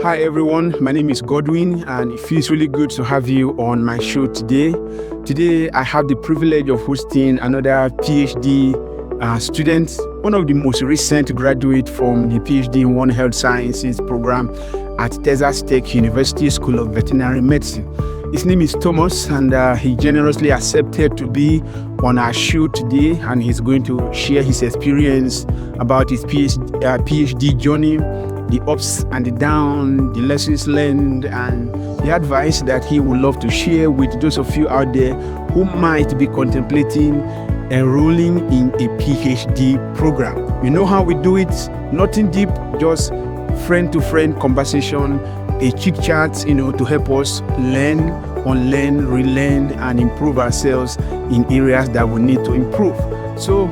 Hi everyone, my name is Godwin and it feels really good to have you on my show today. Today I have the privilege of hosting another PhD student, one of the most recent graduate from the PhD in One Health Sciences program at Texas Tech University School of Veterinary Medicine. His name is Tomas and he generously accepted to be on our show today, and he's going to share his experience about his PhD journey, the ups and the downs, the lessons learned, and the advice that he would love to share with those of you out there who might be contemplating enrolling in a PhD program. You know how we do it, nothing deep, just friend-to-friend conversation, a chit chat, to help us learn, unlearn, relearn, and improve ourselves in areas that we need to improve. So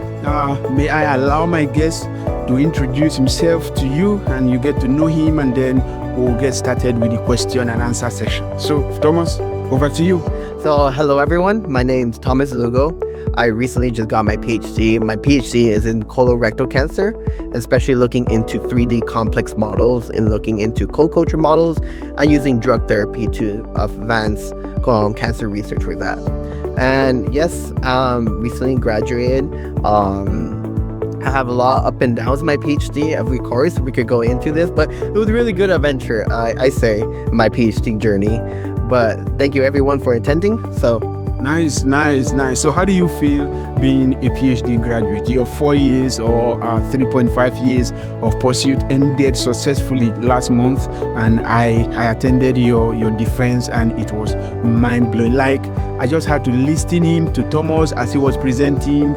may I allow my guest to introduce himself to you, and you get to know him, and then we'll get started with the question and answer session. So Thomas, over to you. So hello everyone, my name's Tomas Lugo. I recently just got my PhD. My PhD is in colorectal cancer, especially looking into 3D complex models and looking into co-culture models and using drug therapy to advance cancer research for that. And yes, recently graduated. I have a lot of up and downs in my PhD. Of course, we could go into this, but it was a really good adventure, I say, my PhD journey. But thank you everyone for attending. So Nice. So how do you feel being a PhD graduate? Your 4 years or 3.5 years of pursuit ended successfully last month, and I attended your defense, and it was mind-blowing. Like, I just had to listen him to Thomas as he was presenting,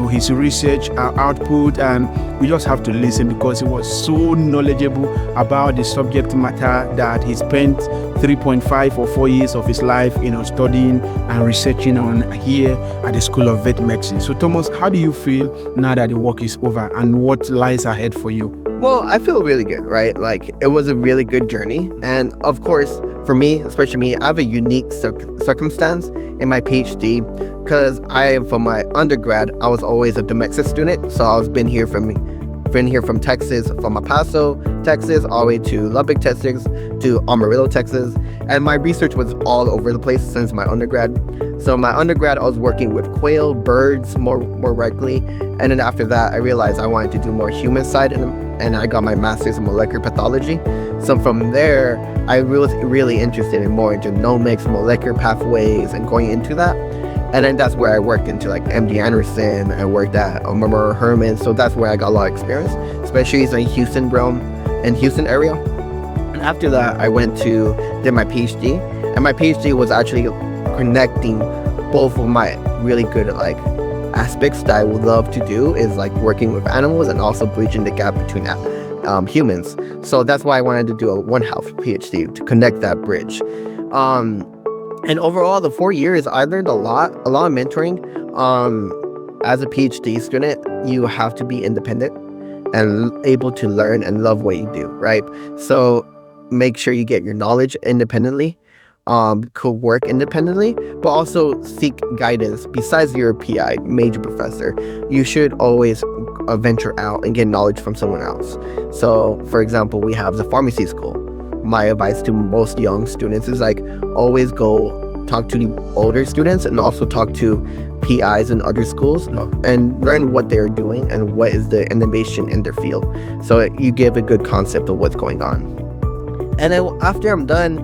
his research output, and we just have to listen because he was so knowledgeable about the subject matter that he spent 3.5 or 4 years of his life, studying and researching on here at the School of Vet Medicine. So Thomas, how do you feel now that the work is over, and what lies ahead for you? well, I feel really good, right? Like, it was a really good journey. And of course, for me, especially me, I have a unique circumstance in my PhD because from my undergrad, I was always a domestic student. So I was been here from Texas, from El Paso, Texas, all the way to Lubbock, Texas, to Amarillo, Texas. And my research was all over the place since my undergrad. So my undergrad, I was working with quail, birds, more likely. And then after that, I realized I wanted to do more human side, and I got my master's in molecular pathology. So from there, I was really interested in more into genomics, molecular pathways, and going into that. And then that's where I worked into like MD Anderson. I worked at Memorial Hermann. So that's where I got a lot of experience, especially in Houston realm and Houston area. And after that, I did my PhD. And my PhD was actually connecting both of my really good aspects that I would love to do, is like working with animals and also bridging the gap between humans. So that's why I wanted to do a One Health PhD to connect that bridge. And overall, the 4 years, I learned a lot of mentoring. As a PhD student, you have to be independent and able to learn and love what you do, right? So make sure you get your knowledge independently, could work independently, but also seek guidance. Besides your PI, major professor, you should always venture out and get knowledge from someone else. So, for example, we have the pharmacy school. My advice to most young students is always go talk to the older students and also talk to PIs in other schools and learn what they're doing and what is the innovation in their field. So you give a good concept of what's going on. And then after I'm done,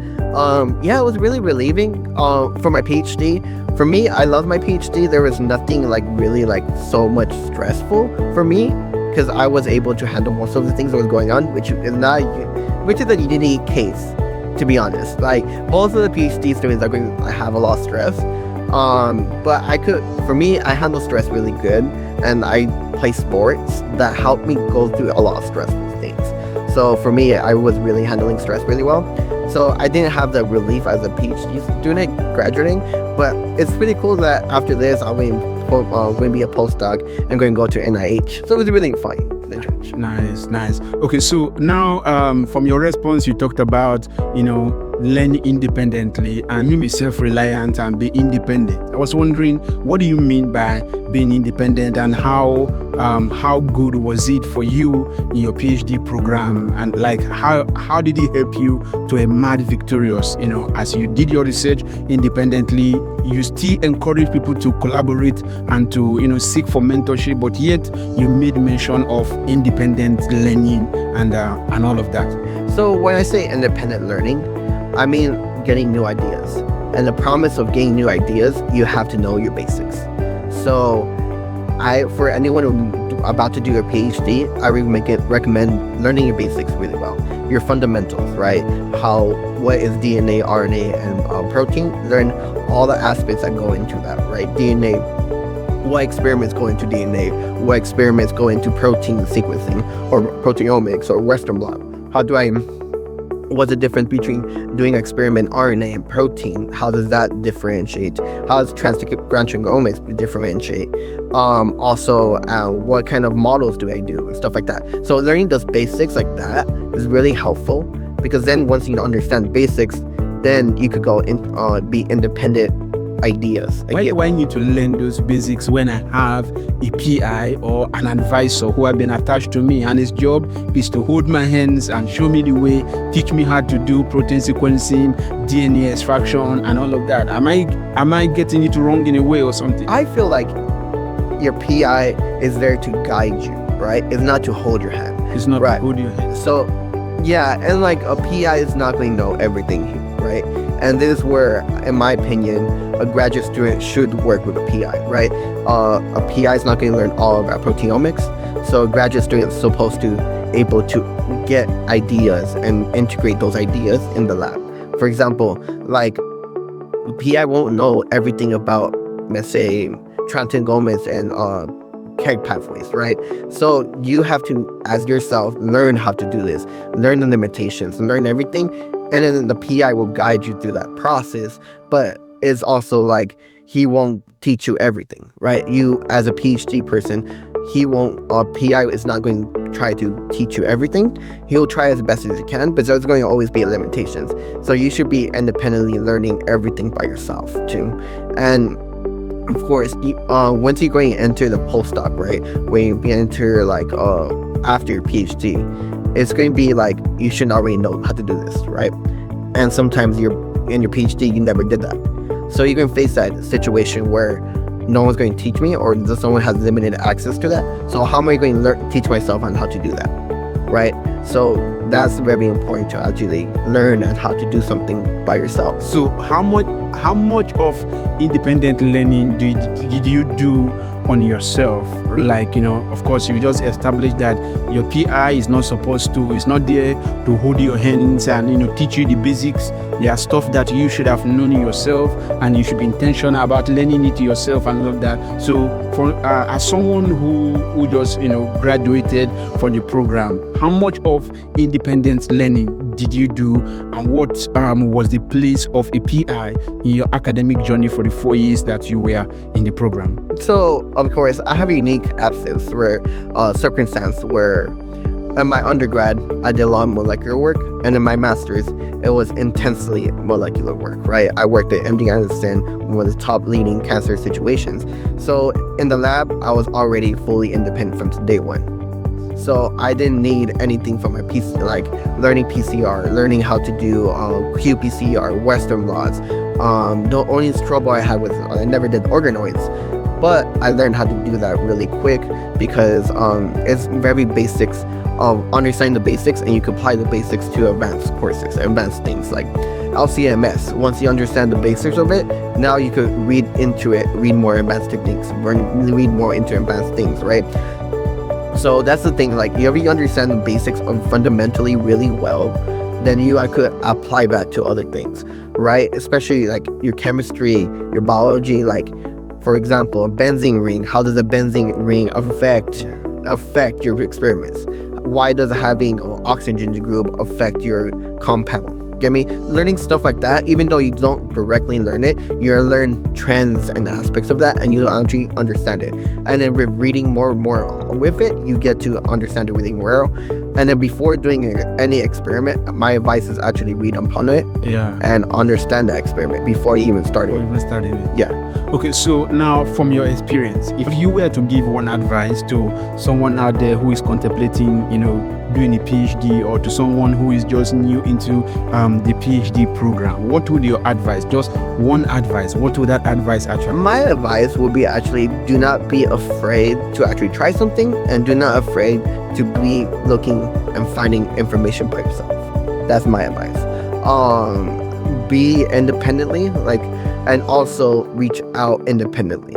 it was really relieving for my PhD. For me, I love my PhD. There was nothing really so much stressful for me because I was able to handle most of the things that was going on, which is a unique case, to be honest. Most of the PhD students are going to have a lot of stress. But I handle stress really good, and I play sports that help me go through a lot of stressful things. So for me, I was really handling stress really well. So I didn't have the relief as a PhD student graduating, but it's pretty cool that after this, I'm going to be a postdoc and going to go to NIH. So it was really fun. Nice. Okay, so now from your response, you talked about, learn independently and be self-reliant and be independent. I was wondering, what do you mean by being independent, and how good was it for you in your PhD program, and like how did it help you to emerge victorious? As you did your research independently, you still encourage people to collaborate and to seek for mentorship, but yet you made mention of independent learning and all of that. So when I say independent learning, I mean getting new ideas. And the promise of getting new ideas, you have to know your basics. So for anyone who's about to do a PhD, I recommend learning your basics really well. Your fundamentals, right? What is DNA, RNA, and protein? Learn all the aspects that go into that, right? DNA, what experiments go into DNA? What experiments go into protein sequencing or proteomics or Western blot? What's the difference between doing experiment RNA and protein? How does that differentiate? How does transcriptomics differentiate? Also, what kind of models do I do and stuff like that. So learning those basics like that is really helpful, because then once you understand the basics, then you could go be independent ideas. Why do I need to learn those basics when I have a PI or an advisor who have been attached to me, and his job is to hold my hands and show me the way, teach me how to do protein sequencing, DNA extraction, and all of that? Am I getting it wrong in a way or something? I feel like your PI is there to guide you, right? It's not to hold your hand. It's not right. to hold your hand. So, yeah, and like a PI is not going to know everything, right? And this is where, in my opinion, a graduate student should work with a PI, right? A PI is not going to learn all about proteomics, so a graduate student is supposed to able to get ideas and integrate those ideas in the lab. For example, like a PI won't know everything about, let's say, transcriptomics and KEGG pathways, right? So you have to, as yourself, learn how to do this, learn the limitations, learn everything, and then the PI will guide you through that process. But it's also like he won't teach you everything, right? You, as a PhD person, PI is not going to try to teach you everything. He'll try as best as he can, but there's going to always be limitations. So you should be independently learning everything by yourself too. And of course, once you're going to enter the postdoc, right? When you enter like after your PhD, it's going to be like you should already know how to do this, right? And sometimes in your PhD, you never did that. So you can face that situation where no one's going to teach me, or someone has limited access to that. So how am I going to teach myself on how to do that, right? So that's very important to actually learn and how to do something by yourself. So how much of independent learning did you do on yourself? Like, of course, you just established that your PI is not there to hold your hands and, teach you the basics. There are stuff that you should have known yourself, and you should be intentional about learning it yourself and all of that. So as someone who just, graduated from the program, how much of independent learning did you do, and what was the place of a PI in your academic journey for the 4 years that you were in the program? So, of course, I have a unique circumstance where in my undergrad, I did a lot of molecular work, and in my master's, it was intensely molecular work, right? I worked at MD Anderson, one of the top leading cancer situations. So in the lab, I was already fully independent from day one. So I didn't need anything from my PC, like learning PCR, learning how to do qPCR, Western blots. The only trouble I had was I never did organoids, but I learned how to do that really quick because it's very basics of understanding the basics, and you can apply the basics to advanced courses, advanced things like LCMS. Once you understand the basics of it, now you could read more advanced techniques, read more into advanced things, right? So that's the thing, like, if you understand the basics of fundamentally really well, then I could apply that to other things, right? Especially like your chemistry, your biology, like, for example, a benzene ring. How does a benzene ring affect your experiments? Why does having an oxygen group affect your compound? Get me? Learning stuff like that, even though you don't directly learn it, you learn trends and aspects of that, and you actually understand it. And then with reading more and more with it, you get to understand it really well. And then before doing any experiment, my advice is actually read upon it Yeah. and understand the experiment before you even start Or it. even started it. Yeah. Okay, so now from your experience, if you were to give one advice to someone out there who is contemplating, doing a PhD, or to someone who is just new into the PhD program, what would your advice? Just one advice. What would that advice actually? My advice would be actually do not be afraid to actually try something, and do not afraid to be looking and finding information by yourself. That's my advice. Be independently, and also reach out independently,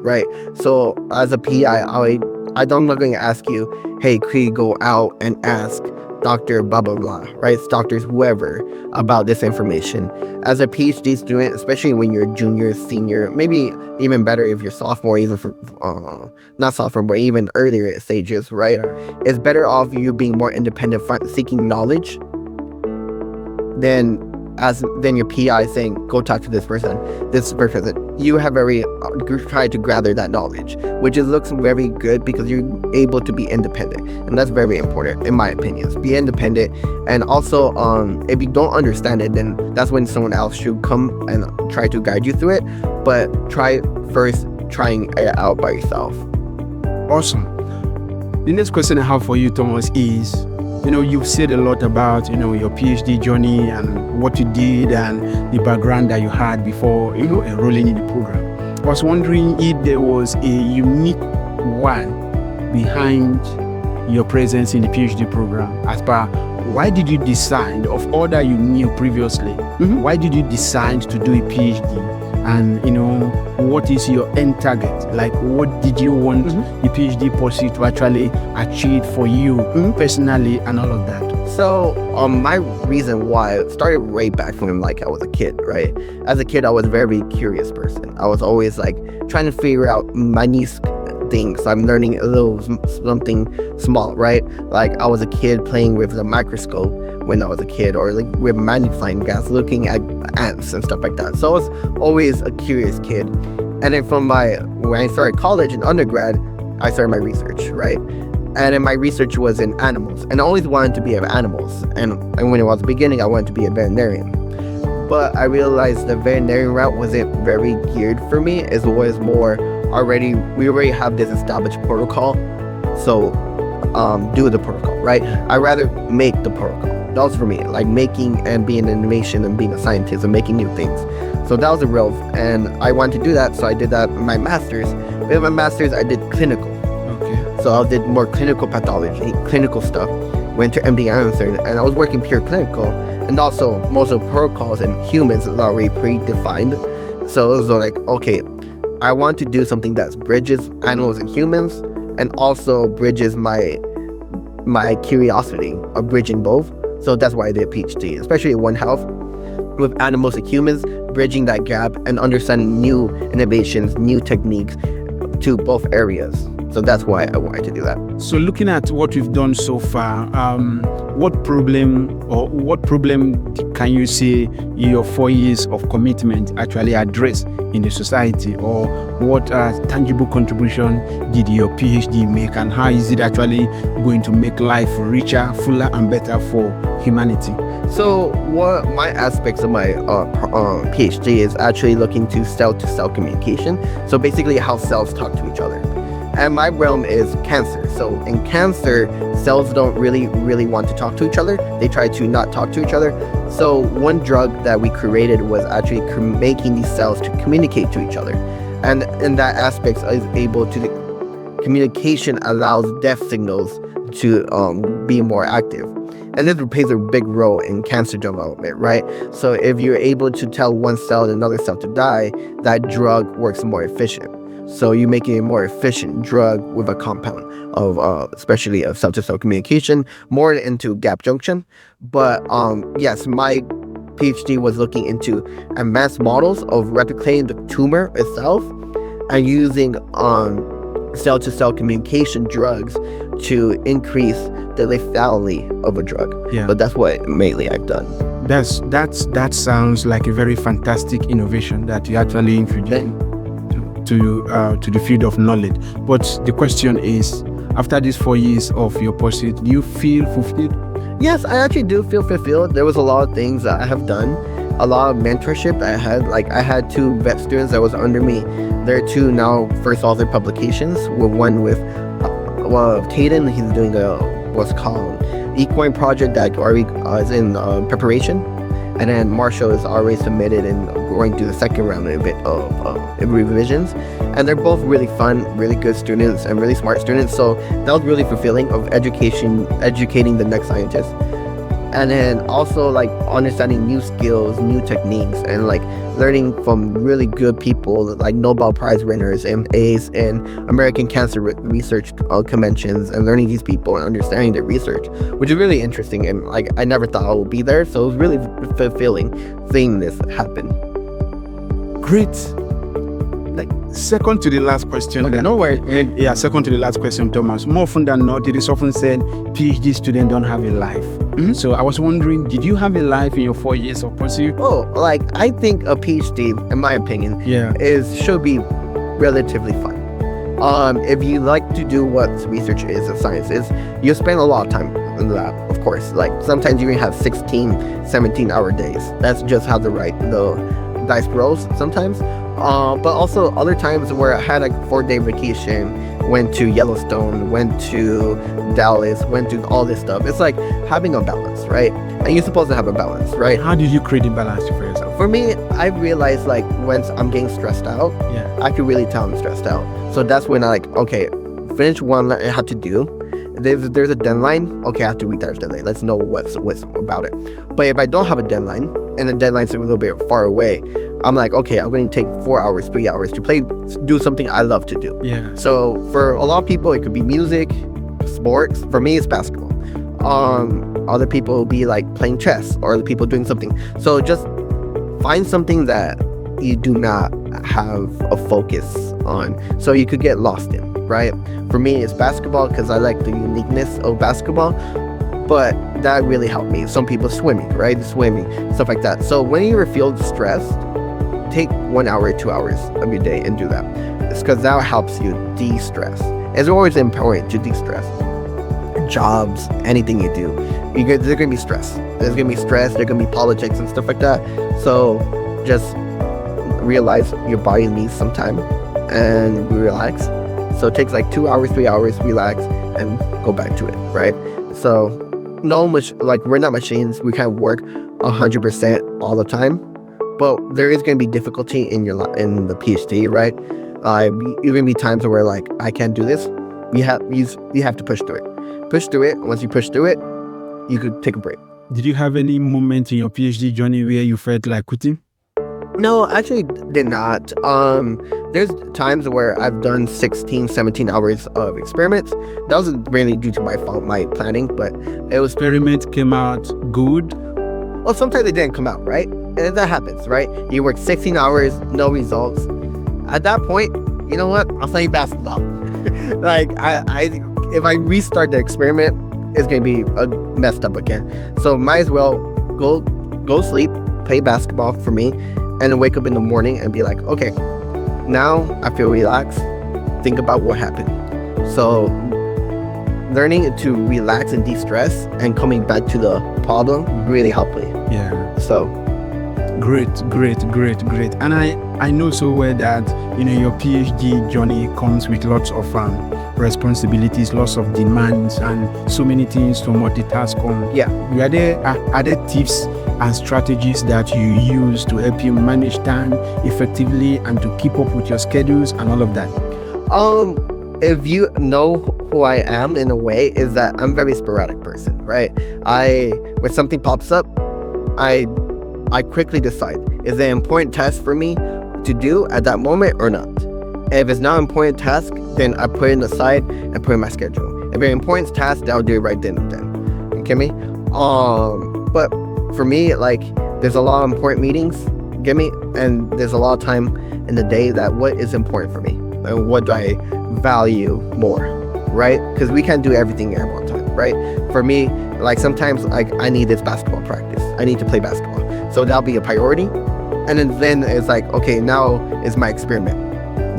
right? So as a PI, I'm not going to ask you, hey, could you go out and ask Dr. blah, blah, blah, right? Doctors, whoever, about this information. As a PhD student, especially when you're junior, senior, maybe even better if you're sophomore, even for, not sophomore, but even earlier stages, right? It's better off you being more independent, seeking knowledge, than your PI saying, go talk to this person. You have tried to gather that knowledge, which looks very good because you're able to be independent. And that's very important, in my opinion. Be independent. And also, if you don't understand it, then that's when someone else should come and try to guide you through it. But trying it out by yourself. Awesome. The next question I have for you, Thomas, is, you've said a lot about, your PhD journey and what you did and the background that you had before, enrolling in the program. I was wondering if there was a unique one behind your presence in the PhD program. As per, why did you decide, of all that you knew previously, why did you decide to do a PhD? And, what is your end target? Like, what did you want the PhD pursuit to actually achieve for you personally and all of that? So, my reason why it started way back from I was a kid, right? As a kid, I was a very curious person. I was always trying to figure out minute things. I'm learning a little something small, right? I was a kid playing with the microscope when I was a kid, or with magnifying glass, looking at ants and stuff like that. So I was always a curious kid. And then when I started college and undergrad, I started my research, right? And then my research was in animals, and I always wanted to be of animals. And when I was beginning, I wanted to be a veterinarian. But I realized the veterinarian route wasn't very geared for me. It was more we already have this established protocol. So do the protocol, right? I'd rather make the protocol. That was for me, making and being an innovation and being a scientist and making new things. So that was the real, and I wanted to do that. So I did that in my master's. With my master's, I did clinical. Okay. So I did more clinical pathology, clinical stuff. Went to MD Anderson, and I was working pure clinical. And also, most of the protocols in humans is already predefined. So it was okay, I want to do something that bridges animals and humans, and also bridges my curiosity of bridging both. So that's why I did a PhD, especially in One Health, with animals and humans, bridging that gap and understanding new innovations, new techniques to both areas. So that's why I wanted to do that. So looking at what we've done so far, what problem can you say your 4 years of commitment actually address in the society, or what tangible contribution did your PhD make, and how is it actually going to make life richer, fuller, and better for humanity? So what my aspects of my PhD is actually looking to cell-to-cell communication. So basically how cells talk to each other. And my realm is cancer. So in cancer, cells don't really want to talk to each other. They try to not talk to each other. So one drug that we created was actually making these cells to communicate to each other. And in that aspect is able to, communication allows death signals to be more active. And this plays a big role in cancer development, right? So if you're able to tell one cell and another cell to die, that drug works more efficient. So you're making a more efficient drug with a compound of, especially of cell-to-cell communication, more into gap junction. But yes, my PhD was looking into advanced models of replicating the tumor itself and using cell-to-cell communication drugs to increase the lethality of a drug. Yeah. But that's what mainly I've done. That sounds like a very fantastic innovation that you actually introduced to the field of knowledge. But the question is, after these 4 years of your pursuit, do you feel fulfilled? Yes, I actually do feel fulfilled. There was a lot of things that I have done, a lot of mentorship that I had. Like I had 2 vet students that was under me. There are 2 now first author publications. With one with Caden, he's doing what's called equine project that already is in preparation, and then Marshall is already submitted and going through the second round of revisions. And they're both really fun, really good students, and really smart students. So that was really fulfilling of educating the next scientist. And then also like understanding new skills, new techniques, and like learning from really good people like Nobel Prize winners and A's and American Cancer Research conventions, and learning these people and understanding their research, which is really interesting. And like I never thought I would be there, so it was really fulfilling seeing this happen. Great. Like second to the last question. Okay, no worries. Yeah, second to the last question, Thomas. More often than not, it is often said PhD students don't have a life. So I was wondering, did you have a life in your 4 years of pursuit? Oh, like I think a PhD, in my opinion, should be relatively fun. If you like to do what research is and science is, you spend a lot of time in the lab, of course. Like sometimes you can have 16, 17-hour days. That's just how the dice rolls sometimes. But also other times where I had a 4-day vacation, went to Yellowstone, went to Dallas, went to all this stuff. It's like having a balance, right? And you're supposed to have a balance, right? How did you create a balance for yourself? For me, I realized like once I'm getting stressed out, I could really tell I'm stressed out. So that's when I like, okay, finish one I have to do. There's a deadline, okay, I have to read that deadline. Let's know what's about it. But if I don't have a deadline, and the deadline's a little bit far away, I'm like, okay, I'm going to take 4 hours, 3 hours to do something I love to do. Yeah. So for a lot of people, it could be music, sports. For me, it's basketball. Other people will be like playing chess, or other people doing something. So just find something that you do not have a focus on, so you could get lost in, right? For me, it's basketball because I like the uniqueness of basketball. But that really helped me. Some people swimming, right? Swimming, stuff like that. So when you feel stressed, take 1 hour, 2 hours of your day and do that. It's because that helps you de-stress. It's always important to de-stress. Jobs, anything you do, there's going to be stress. There's going to be stress, there's going to be politics and stuff like that. So just realize your body needs some time and relax. So it takes like 2 hours, 3 hours, relax, and go back to it, right? So we're not machines. We can't work 100% all the time, but there is going to be difficulty in the PhD, right? You're going to be times where like I can't do this. You have to push through it. Push through it. Once you push through it, you could take a break. Did you have any moment in your PhD journey where you felt like quitting? No, actually did not. There's times where I've done 16, 17 hours of experiments. That wasn't really due to my fault, my planning, but it was... Experiment came out good? Well, sometimes it didn't come out, right? And that happens, right? You work 16 hours, no results. At that point, you know what? I'll play basketball. Like, if I restart the experiment, it's going to be messed up again. So might as well go sleep, play basketball for me, and then wake up in the morning and be like, okay, now I feel relaxed. Think about what happened. So learning to relax and de-stress and coming back to the problem really helped me. Yeah. So great. And I know so well that your PhD journey comes with lots of responsibilities, lots of demands, and so many things to multitask on. Yeah. Are there tips and strategies that you use to help you manage time effectively and to keep up with your schedules and all of that? If you know who I am in a way, is that I'm a very sporadic person, right? When something pops up, I quickly decide, is it an important task for me to do at that moment or not? If it's not an important task, then I put it aside and put it in my schedule. If it's an important task, then I'll do it right then and then. You get me? But for me, like, there's a lot of important meetings, get me? And there's a lot of time in the day that what is important for me and what do I value more, right? Because we can't do everything at one time, right? For me, like, sometimes like I need this basketball practice. I need to play basketball. So that'll be a priority. And then it's like, okay, now is my experiment.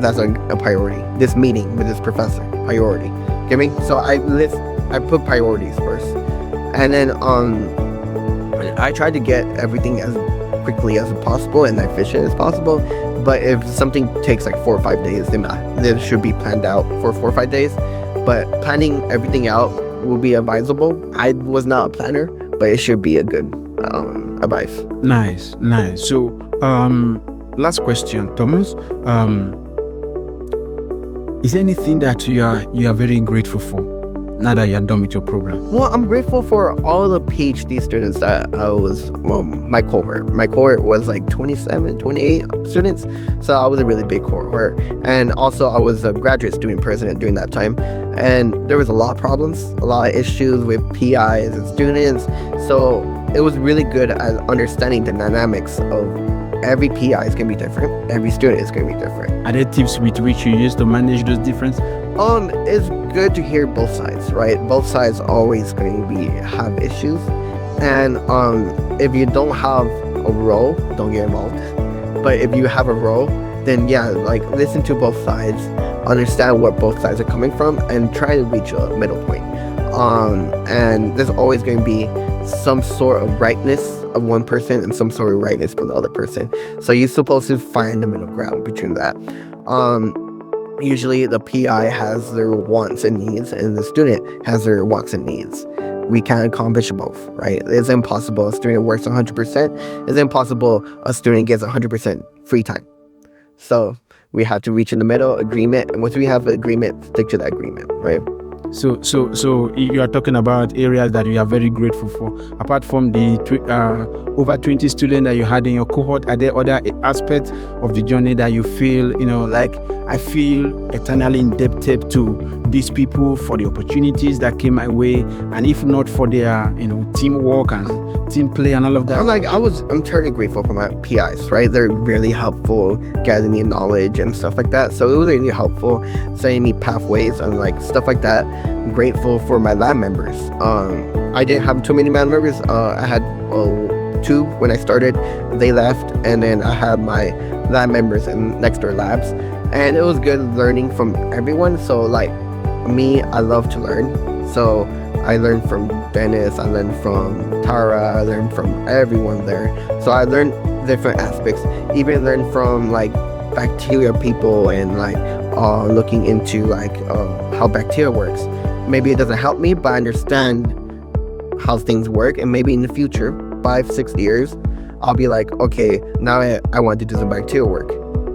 That's a priority. This meeting with this professor, priority. Get me? So I put priorities first, and then I try to get everything as quickly as possible and efficient as possible. But if something takes like 4 or 5 days, then it should be planned out for 4 or 5 days. But planning everything out will be advisable. I was not a planner, but it should be a good advice. Nice. So, last question, Thomas. Is there anything that you are very grateful for now that you're done with your program? Well, I'm grateful for all the PhD students that I was, my cohort. My cohort was like 27, 28 students. So I was a really big cohort. And also I was a graduate student president during that time. And there was a lot of problems, a lot of issues with PIs and students. So it was really good at understanding the dynamics of every PI is going to be different. Every student is going to be different. Are there tips with which you use to manage those differences? It's good to hear both sides, right? Both sides always going to have issues. And if you don't have a role, don't get involved. But if you have a role, then yeah, like listen to both sides, understand where both sides are coming from, and try to reach a middle point. And there's always going to be some sort of rightness of one person and some sort of rightness for the other person. So you're supposed to find the middle ground between that. Usually the PI has their wants and needs, and the student has their wants and needs. We can't accomplish both, right? It's impossible a student works 100%. It's impossible a student gets 100% free time. So we have to reach in the middle agreement, and once we have an agreement, stick to that agreement, right? So you are talking about areas that you are very grateful for. Apart from the over 20 students that you had in your cohort, are there other aspects of the journey that you feel, like I feel eternally indebted to these people for the opportunities that came my way, and if not for their, teamwork and team play and all of that? I'm eternally grateful for my PIs, right? They're really helpful, gathering me knowledge and stuff like that. So it was really helpful, setting me pathways and like stuff like that. I'm grateful for my lab members. I didn't have too many lab members. I had 2 when I started. They left, and then I had my lab members in next door labs, and it was good learning from everyone. So like me, I love to learn. So I learned from Dennis, I learned from Tara, I learned from everyone there. So I learned different aspects, even learned from like bacteria people, and like looking into like how bacteria works. Maybe it doesn't help me, but I understand how things work, and maybe in the future, 5-6 years, I'll be like, okay, now I want to do some bacterial work.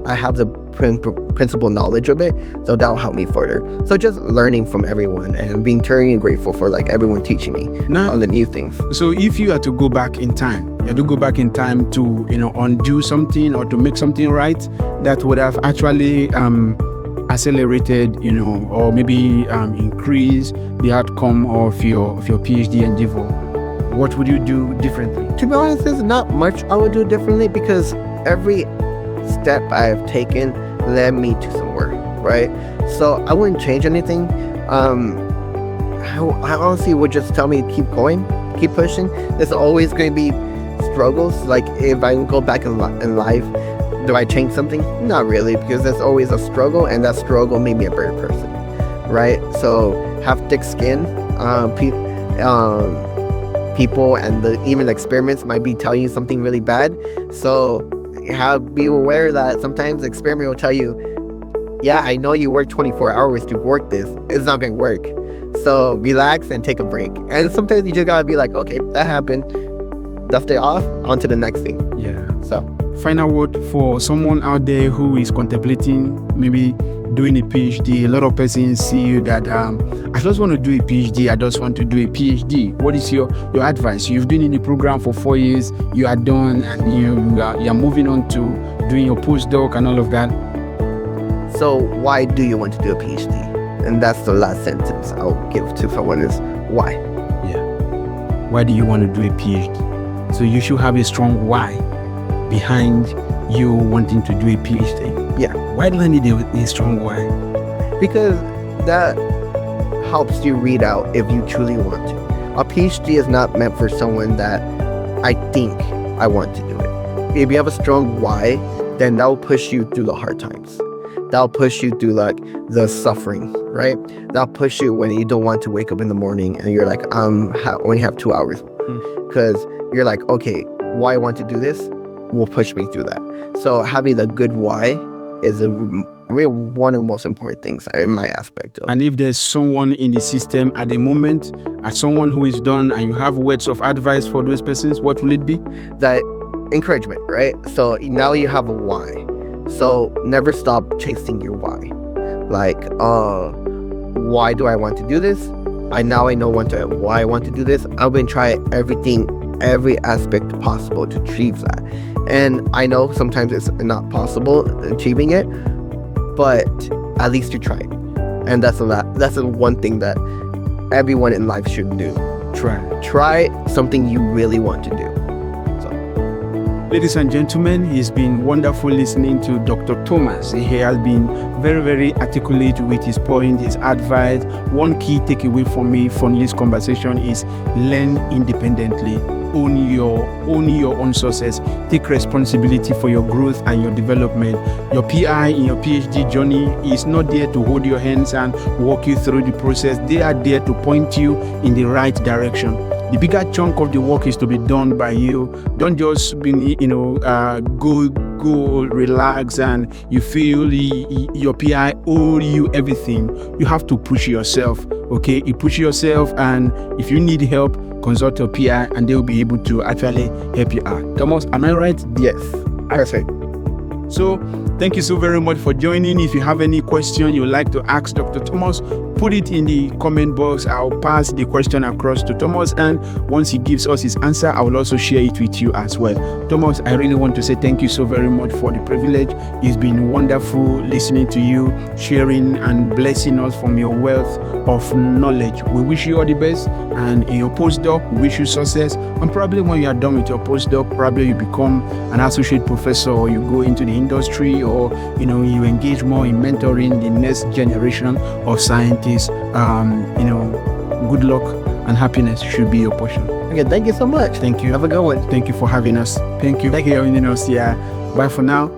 I have the principal knowledge of it, so that'll help me further. So just learning from everyone and being eternally grateful for like everyone teaching me on the new things. So if you had to go back in time, to undo something or to make something right that would have actually accelerated, or maybe increase the outcome of your PhD endeavor, what would you do differently? To be honest, there's not much I would do differently, because every step I have taken led me to somewhere, right? So I wouldn't change anything. I honestly would just tell me to keep going, keep pushing. There's always going to be struggles. Like if I go back in life, do I change something? Not really, because there's always a struggle, and that struggle made me a better person, right? So have thick skin. People and even experiments might be telling you something really bad. So be aware that sometimes the experiment will tell you, yeah, I know you work 24 hours to work this. It's not going to work. So relax and take a break. And sometimes you just got to be like, okay, that happened. Dust it off, on to the next thing. Yeah. So final word for someone out there who is contemplating maybe doing a PhD. A lot of persons see you that I just want to do a PhD. I just want to do a PhD. What is your advice? You've been in the program for 4 years. You are done, and you're moving on to doing your postdoc and all of that. So why do you want to do a PhD? And that's the last sentence I'll give to someone is why. Yeah. Why do you want to do a PhD? So you should have a strong why behind you wanting to do a PhD. Yeah. Why do I need a strong why? Because that helps you read out if you truly want to. A PhD is not meant for someone that I think I want to do it. If you have a strong why, then that will push you through the hard times. That'll push you through like the suffering, right? That'll push you when you don't want to wake up in the morning and you're like, only have 2 hours. Because you're like, okay, why I want to do this will push me through that. So having a good why is one of the most important things in my aspect of. And if there's someone in the system at the moment, as someone who is done, and you have words of advice for those persons, what will it be? That encouragement, right? So now you have a why. So never stop chasing your why. Like, why do I want to do this? I know why I want to do this. I'm going to try every aspect possible to achieve that. And I know sometimes it's not possible achieving it, but at least you try it. And that's the one thing that everyone in life should do. Try something you really want to do. Ladies and gentlemen, it's been wonderful listening to Dr. Tomas. He has been very, very articulate with his point, his advice. One key takeaway for me from this conversation is learn independently. Own your own success. Take responsibility for your growth and your development. Your PI in your PhD journey is not there to hold your hands and walk you through the process. They are there to point you in the right direction. The bigger chunk of the work is to be done by you. Don't just go relax and you feel your PI owe you everything. You have to push yourself. Okay, you push yourself, and if you need help, consult your PI and they will be able to actually help you out. Thomas, am I right? Yes, perfect. So thank you so very much for joining. If you have any question you would like to ask Dr. Tomas, put it in the comment box. I'll pass the question across to Tomas, and once he gives us his answer, I will also share it with you as well. Tomas, I really want to say thank you so very much for the privilege. It's been wonderful listening to you, sharing and blessing us from your wealth of knowledge. We wish you all the best, and in your postdoc, we wish you success. And probably when you are done with your postdoc, probably you become an associate professor, or you go into the industry, or you engage more in mentoring the next generation of scientists. Good luck and happiness should be your portion. Okay, thank you so much. Thank you. Have a good one. Thank you for having us. Thank you for having us. Yeah. Bye for now.